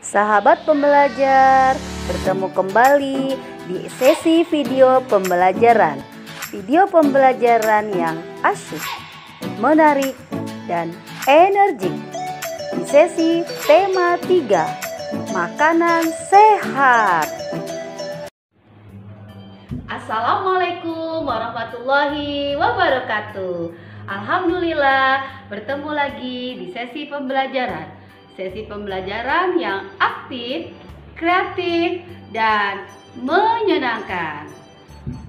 Sahabat pembelajar, bertemu kembali di sesi video pembelajaran. Video pembelajaran yang asyik, menarik, dan energik. Di sesi tema 3, makanan sehat. Assalamualaikum warahmatullahi wabarakatuh. Alhamdulillah, bertemu lagi di sesi pembelajaran. Sesi pembelajaran yang aktif, kreatif, dan menyenangkan.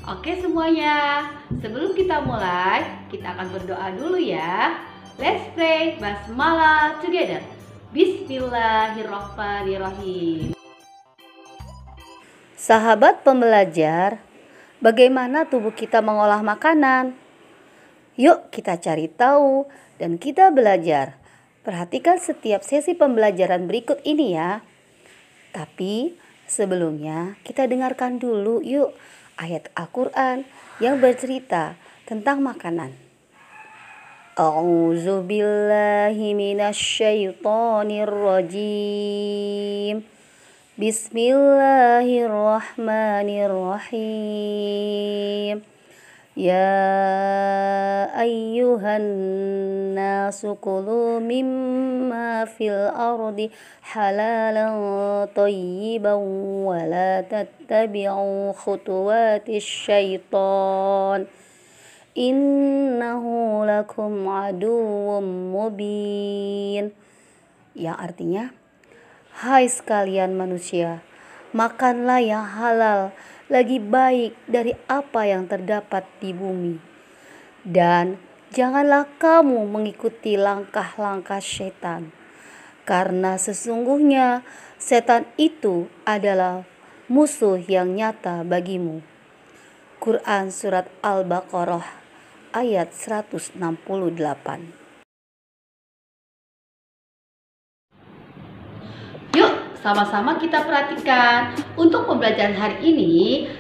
Oke semuanya, sebelum kita mulai, kita akan berdoa dulu ya. Let's pray basmalah together. Bismillahirrahmanirrahim. Sahabat pembelajar, bagaimana tubuh kita mengolah makanan? Yuk kita cari tahu dan kita belajar. Perhatikan setiap sesi pembelajaran berikut ini ya. Tapi sebelumnya kita dengarkan dulu yuk ayat Al-Quran yang bercerita tentang makanan. A'udzu billahi minasyaitonir rajim. Bismillahirrahmanirrahim. Ya ayyuhan nasu kulu mimma fil ardi halalan thayyiban wa la tattabi'u khutuwatis syaitan innahu lakum aduwwum mubin. Yang artinya, hai sekalian manusia, makanlah yang halal, lagi baik dari apa yang terdapat di bumi. Dan janganlah kamu mengikuti langkah-langkah setan, karena sesungguhnya setan itu adalah musuh yang nyata bagimu. Quran Surat Al-Baqarah ayat 168. Yuk sama-sama kita perhatikan. Untuk pembelajaran hari ini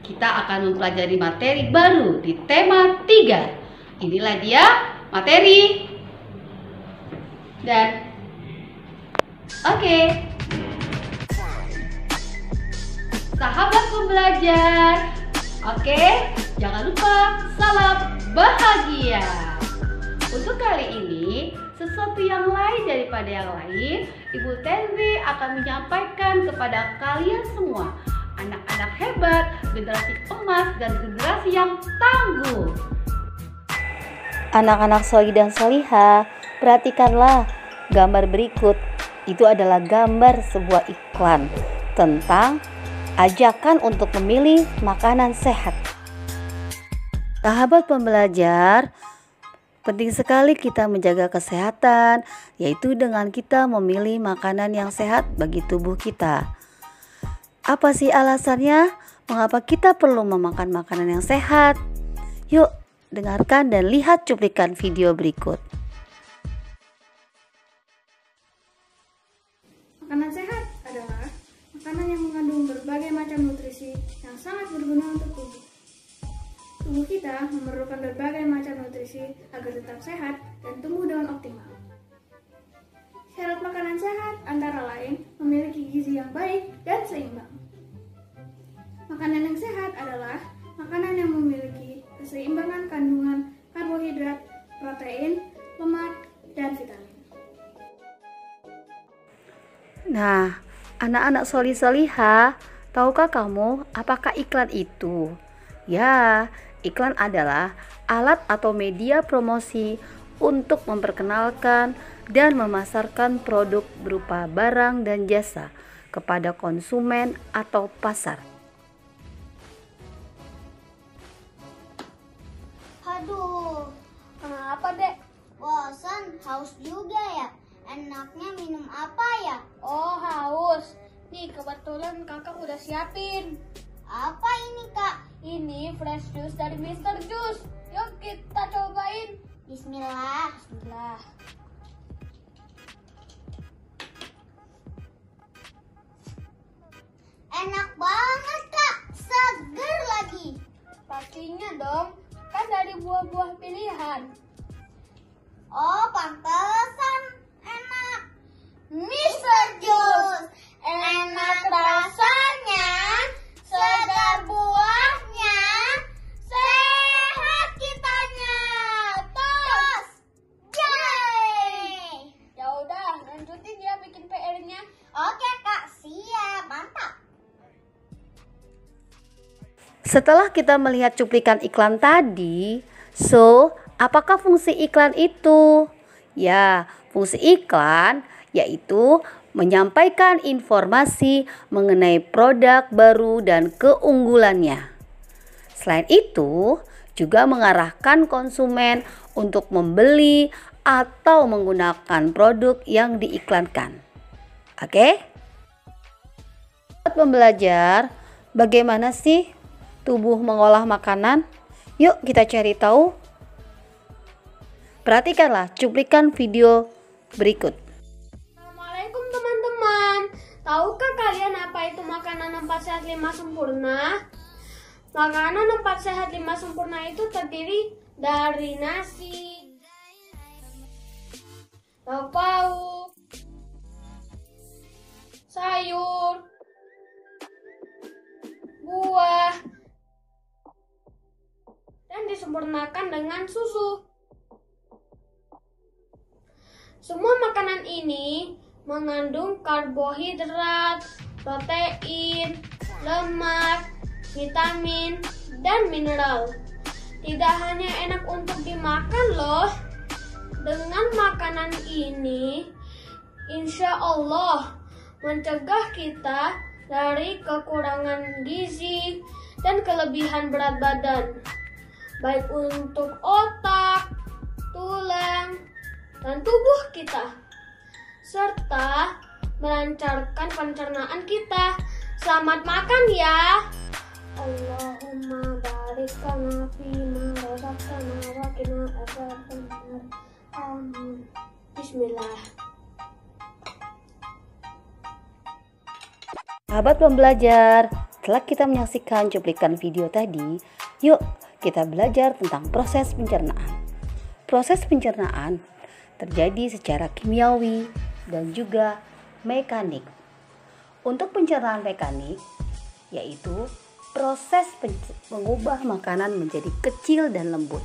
kita akan mempelajari materi baru di tema 3. Inilah dia materi. Dan oke. Sahabat pembelajar, oke, jangan lupa salam bahagia. Untuk kali ini, sesuatu yang lain daripada yang lain, Ibu Tenri akan menyampaikan kepada kalian semua, anak-anak hebat, generasi emas, dan generasi yang tangguh. Anak-anak solih dan solihah, perhatikanlah gambar berikut. Itu adalah gambar sebuah iklan tentang ajakan untuk memilih makanan sehat. Sahabat pembelajar, penting sekali kita menjaga kesehatan, yaitu dengan kita memilih makanan yang sehat bagi tubuh kita. Apa sih alasannya? Mengapa kita perlu memakan makanan yang sehat? Yuk, dengarkan dan lihat cuplikan video berikut. Makanan sehat adalah makanan yang mengandung berbagai macam nutrisi yang sangat berguna untuk tubuh. Tubuh kita memerlukan berbagai macam nutrisi agar tetap sehat dan tumbuh dengan optimal. Syarat makanan sehat antara lain memiliki gizi yang baik dan seimbang. Makanan yang sehat adalah makanan yang memiliki keseimbangan kandungan karbohidrat, protein, lemak, dan vitamin. Nah, anak-anak solih-solihah, tahukah kamu apakah iklan itu? Ya, iklan adalah alat atau media promosi untuk memperkenalkan dan memasarkan produk berupa barang dan jasa kepada konsumen atau pasar. Aduh, kenapa dek? Bosan, haus juga ya? Enaknya minum apa ya? Oh, haus. Nih, kebetulan kakak udah siapin. Apa ini kak? Ini fresh juice dari Mr. Juice. Yuk kita cobain. Bismillah. Bismillah. Enak banget kak, seger lagi. Pastinya dong, kan dari buah-buah pilihan. Oh pantesan enak. Mr. Juice, Setelah kita melihat cuplikan iklan tadi, apakah fungsi iklan itu? Ya, fungsi iklan yaitu menyampaikan informasi mengenai produk baru dan keunggulannya. Selain itu, juga mengarahkan konsumen untuk membeli atau menggunakan produk yang diiklankan. Oke? Buat pembelajar, bagaimana sih tubuh mengolah makanan? Yuk kita cari tahu. Perhatikanlah cuplikan video berikut. Assalamualaikum teman-teman. Tahukah kalian apa itu makanan 4 sehat 5 sempurna? Makanan 4 sehat 5 sempurna itu terdiri dari nasi, lauk pauk, sayur, buah, dan disempurnakan dengan susu. Semua makanan ini mengandung karbohidrat, protein, lemak, vitamin, dan mineral. Tidak hanya enak untuk dimakan loh. Dengan makanan ini, insya Allah mencegah kita dari kekurangan gizi dan kelebihan berat badan, baik untuk otak, tulang, dan tubuh kita, serta melancarkan pencernaan kita. Selamat makan ya. Allahumma barik lana fima razaqtana wa qina adzabannar. Amin. Bismillah. Sahabat pembelajar, setelah kita menyaksikan cuplikan video tadi, yuk kita belajar tentang proses pencernaan. Proses pencernaan terjadi secara kimiawi dan juga mekanik. Untuk pencernaan mekanik, yaitu proses mengubah makanan menjadi kecil dan lembut.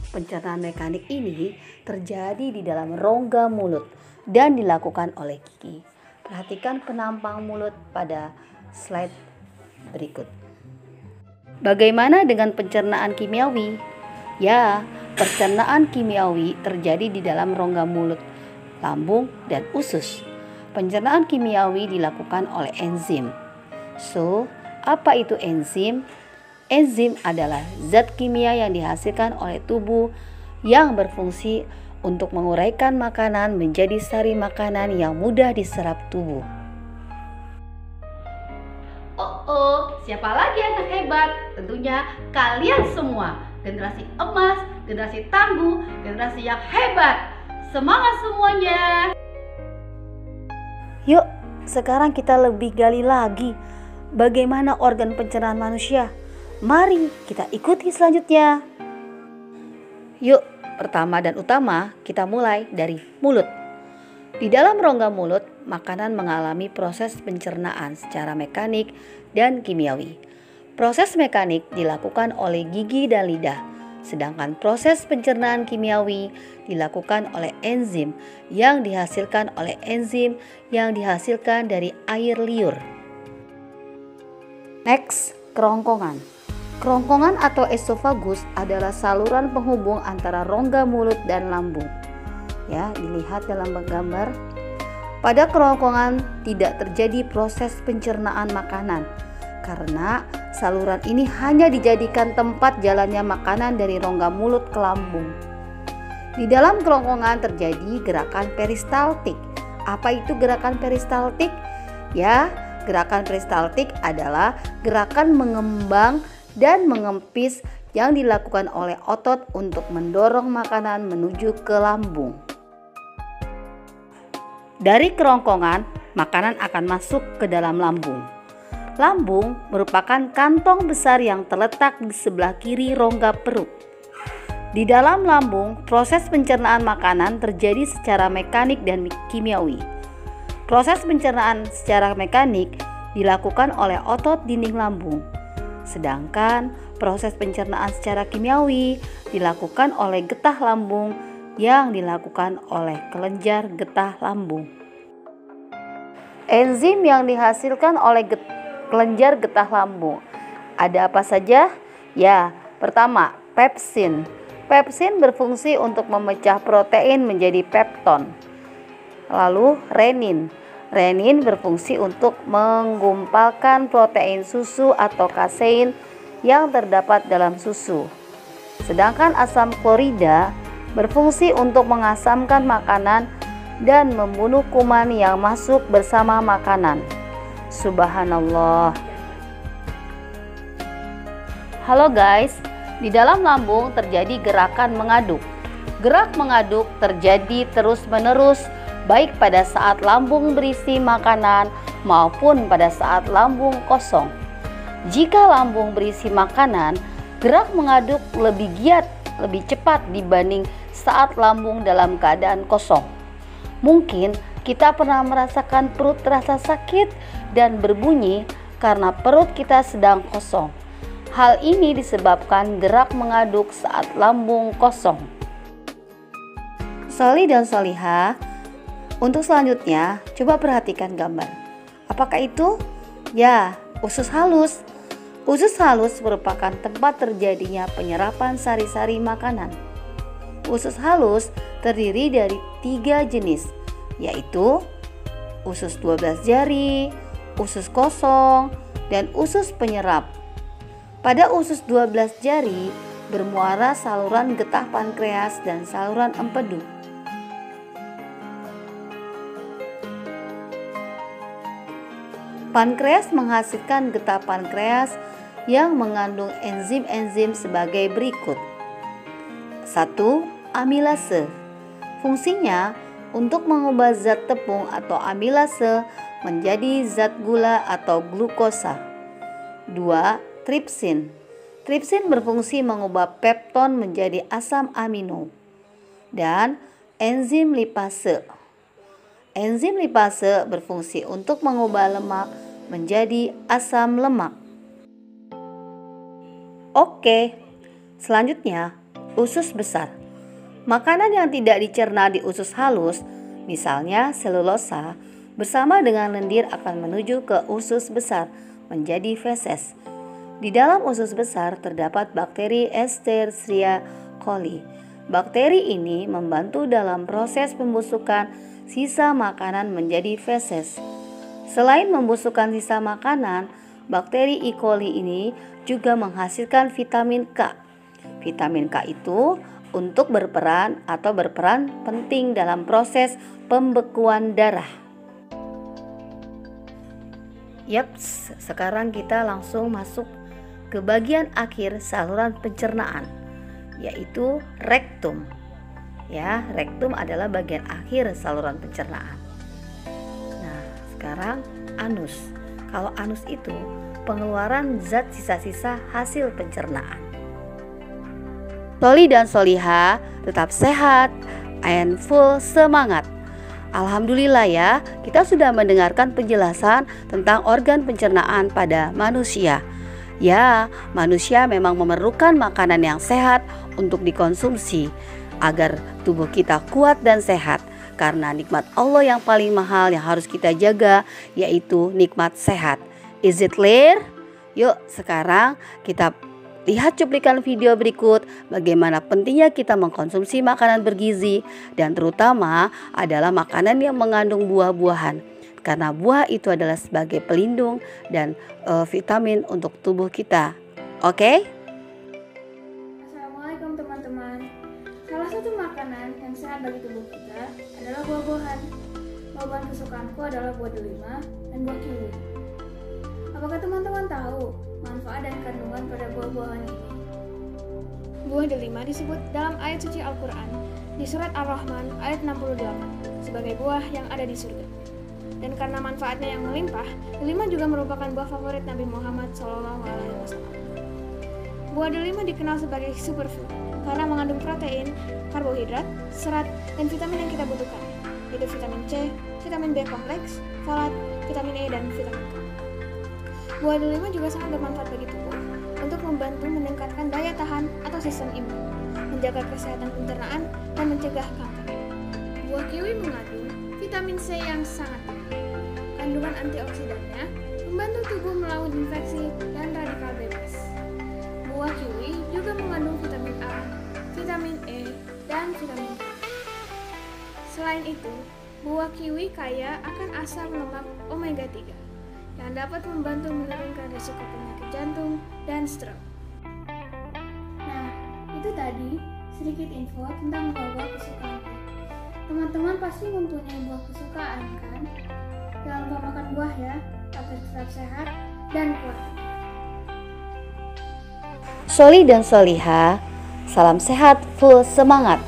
Pencernaan mekanik ini terjadi di dalam rongga mulut dan dilakukan oleh gigi. Perhatikan penampang mulut pada slide berikut. Bagaimana dengan pencernaan kimiawi? Ya, pencernaan kimiawi terjadi di dalam rongga mulut, lambung, dan usus. Pencernaan kimiawi dilakukan oleh enzim. Apa itu enzim? Enzim adalah zat kimia yang dihasilkan oleh tubuh yang berfungsi untuk menguraikan makanan menjadi sari makanan yang mudah diserap tubuh. Siapa lagi yang hebat? Tentunya kalian semua. Generasi emas, generasi tangguh, generasi yang hebat. Semangat semuanya! Yuk, sekarang kita lebih gali lagi bagaimana organ pencernaan manusia. Mari kita ikuti selanjutnya. Yuk, pertama dan utama kita mulai dari mulut. Di dalam rongga mulut, makanan mengalami proses pencernaan secara mekanik dan kimiawi. Proses mekanik dilakukan oleh gigi dan lidah, sedangkan proses pencernaan kimiawi dilakukan oleh enzim yang dihasilkan dari air liur. Next, kerongkongan. Kerongkongan atau esofagus adalah saluran penghubung antara rongga mulut dan lambung. Ya, dilihat dalam gambar. Pada kerongkongan tidak terjadi proses pencernaan makanan karena saluran ini hanya dijadikan tempat jalannya makanan dari rongga mulut ke lambung. Di dalam kerongkongan terjadi gerakan peristaltik. Apa itu gerakan peristaltik? Ya, gerakan peristaltik adalah gerakan mengembang dan mengempis yang dilakukan oleh otot untuk mendorong makanan menuju ke lambung. Dari kerongkongan, makanan akan masuk ke dalam lambung. Lambung merupakan kantong besar yang terletak di sebelah kiri rongga perut. Di dalam lambung, proses pencernaan makanan terjadi secara mekanik dan kimiawi. Proses pencernaan secara mekanik dilakukan oleh otot dinding lambung. Sedangkan proses pencernaan secara kimiawi dilakukan oleh getah lambung yang dilakukan oleh kelenjar getah lambung. Enzim yang dihasilkan oleh kelenjar getah lambung Ada apa saja? Ya, pertama, pepsin. Pepsin berfungsi untuk memecah protein menjadi pepton. Lalu renin. Renin berfungsi untuk menggumpalkan protein susu atau kasein yang terdapat dalam susu. Sedangkan asam klorida berfungsi untuk mengasamkan makanan dan membunuh kuman yang masuk bersama makanan. Subhanallah. Halo guys, di dalam lambung terjadi gerakan mengaduk. Gerak mengaduk terjadi terus-menerus baik pada saat lambung berisi makanan maupun pada saat lambung kosong. Jika lambung berisi makanan, gerak mengaduk lebih giat, lebih cepat dibanding saat lambung dalam keadaan kosong. Mungkin kita pernah merasakan perut terasa sakit dan berbunyi karena perut kita sedang kosong. Hal ini disebabkan gerak mengaduk saat lambung kosong. Soli dan Solihah, untuk selanjutnya coba perhatikan gambar. Apakah itu? Ya, usus halus. Usus halus merupakan tempat terjadinya penyerapan sari-sari makanan. Usus halus terdiri dari 3 jenis, yaitu usus 12 jari, usus kosong, dan usus penyerap. Pada usus 12 jari bermuara saluran getah pankreas dan saluran empedu. Pankreas menghasilkan getah pankreas yang mengandung enzim-enzim sebagai berikut. 1. Amilase. Fungsinya untuk mengubah zat tepung atau amilase menjadi zat gula atau glukosa. 2. Tripsin. Tripsin berfungsi mengubah pepton menjadi asam amino. Dan enzim lipase. Enzim lipase berfungsi untuk mengubah lemak menjadi asam lemak. Oke, selanjutnya usus besar. Makanan yang tidak dicerna di usus halus, misalnya selulosa, bersama dengan lendir akan menuju ke usus besar menjadi feses. Di dalam usus besar terdapat bakteri Escherichia coli. Bakteri ini membantu dalam proses pembusukan sisa makanan menjadi feses. Selain membusukkan sisa makanan, bakteri E. coli ini juga menghasilkan vitamin K. Vitamin K itu untuk berperan penting dalam proses pembekuan darah. Yaps, sekarang kita langsung masuk ke bagian akhir saluran pencernaan, yaitu rektum. Ya, rektum adalah bagian akhir saluran pencernaan. Nah, sekarang anus. Kalau anus itu pengeluaran zat sisa-sisa hasil pencernaan. Soli dan Solihah tetap sehat and full semangat. Alhamdulillah ya, kita sudah mendengarkan penjelasan tentang organ pencernaan pada manusia. Ya, manusia memang memerlukan makanan yang sehat untuk dikonsumsi agar tubuh kita kuat dan sehat, karena nikmat Allah yang paling mahal yang harus kita jaga yaitu nikmat sehat. Is it clear? Yuk sekarang kita lihat cuplikan video berikut bagaimana pentingnya kita mengkonsumsi makanan bergizi, dan terutama adalah makanan yang mengandung buah-buahan, karena buah itu adalah sebagai pelindung dan vitamin untuk tubuh kita. Oke? Assalamualaikum teman-teman. Salah satu makanan yang sehat bagi tubuh kita adalah buah-buahan. Buah-buahan kesukaanku adalah buah delima dan buah kiwi. Apakah teman-teman tahu manfaat dan kandungan pada buah-buahan ini? Buah delima disebut dalam ayat suci Al-Quran di surat Ar-Rahman ayat 68 sebagai buah yang ada di surga. Dan karena manfaatnya yang melimpah, delima juga merupakan buah favorit Nabi Muhammad SAW. Buah delima dikenal sebagai superfood karena mengandung protein, karbohidrat, serat, dan vitamin yang kita butuhkan, yaitu vitamin C, vitamin B kompleks, folat, vitamin E, dan vitamin K. Buah delima juga sangat bermanfaat bagi tubuh untuk membantu meningkatkan daya tahan atau sistem imun, menjaga kesehatan pencernaan, dan mencegah kanker. Buah kiwi mengandung vitamin C yang sangat tinggi. Kandungan antioksidannya membantu tubuh melawan infeksi dan radikal bebas. Buah kiwi juga mengandung vitamin A, vitamin E, dan vitamin K. Selain itu, buah kiwi kaya akan asam lemak omega 3 yang dapat membantu menurunkan risiko penyakit jantung dan stroke. Nah, itu tadi sedikit info tentang buah-buah kesukaan. Teman-teman pasti mempunyai buah kesukaan kan? Jangan lupa makan buah ya, agar tetap sehat dan kuat. Soli dan Soliha, salam sehat full semangat.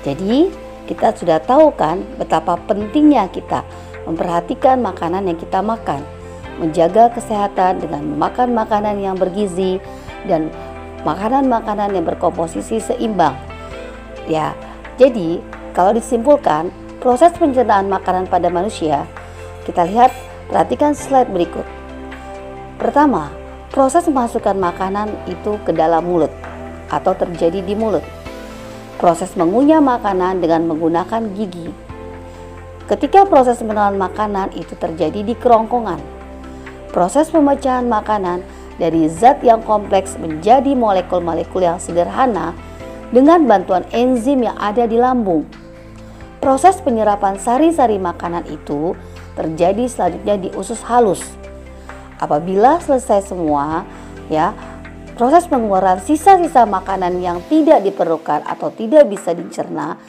Jadi kita sudah tahu kan betapa pentingnya kita memperhatikan makanan yang kita makan, menjaga kesehatan dengan memakan makanan yang bergizi dan makanan-makanan yang berkomposisi seimbang. Ya, jadi kalau disimpulkan proses pencernaan makanan pada manusia, kita lihat, perhatikan slide berikut. Pertama, proses memasukkan makanan itu ke dalam mulut atau terjadi di mulut. Proses mengunyah makanan dengan menggunakan gigi. Ketika proses menelan makanan itu terjadi di kerongkongan. Proses pemecahan makanan dari zat yang kompleks menjadi molekul-molekul yang sederhana dengan bantuan enzim yang ada di lambung. Proses penyerapan sari-sari makanan itu terjadi selanjutnya di usus halus. Apabila selesai semua, ya, proses pengeluaran sisa-sisa makanan yang tidak diperlukan atau tidak bisa dicerna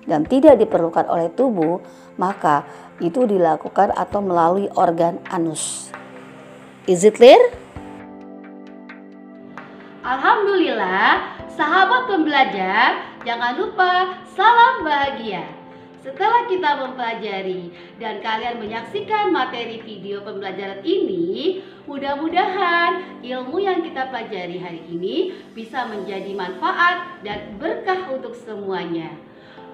dan tidak diperlukan oleh tubuh, maka itu dilakukan atau melalui organ anus. Is it clear? Alhamdulillah, sahabat pembelajar, jangan lupa salam bahagia. Setelah kita mempelajari dan kalian menyaksikan materi video pembelajaran ini, mudah-mudahan ilmu yang kita pelajari hari ini bisa menjadi manfaat dan berkah untuk semuanya.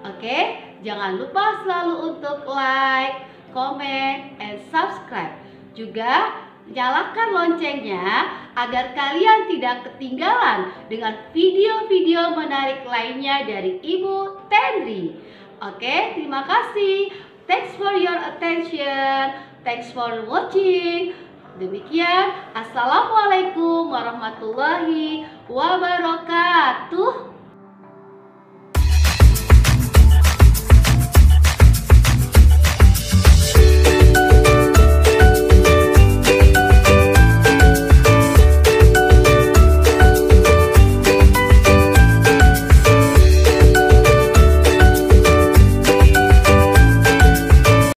Oke, jangan lupa selalu untuk like, comment, and subscribe. Juga nyalakan loncengnya agar kalian tidak ketinggalan dengan video-video menarik lainnya dari Ibu Tendri. Oke, terima kasih. Thanks for your attention. Thanks for watching. Demikian, Assalamualaikum warahmatullahi wabarakatuh.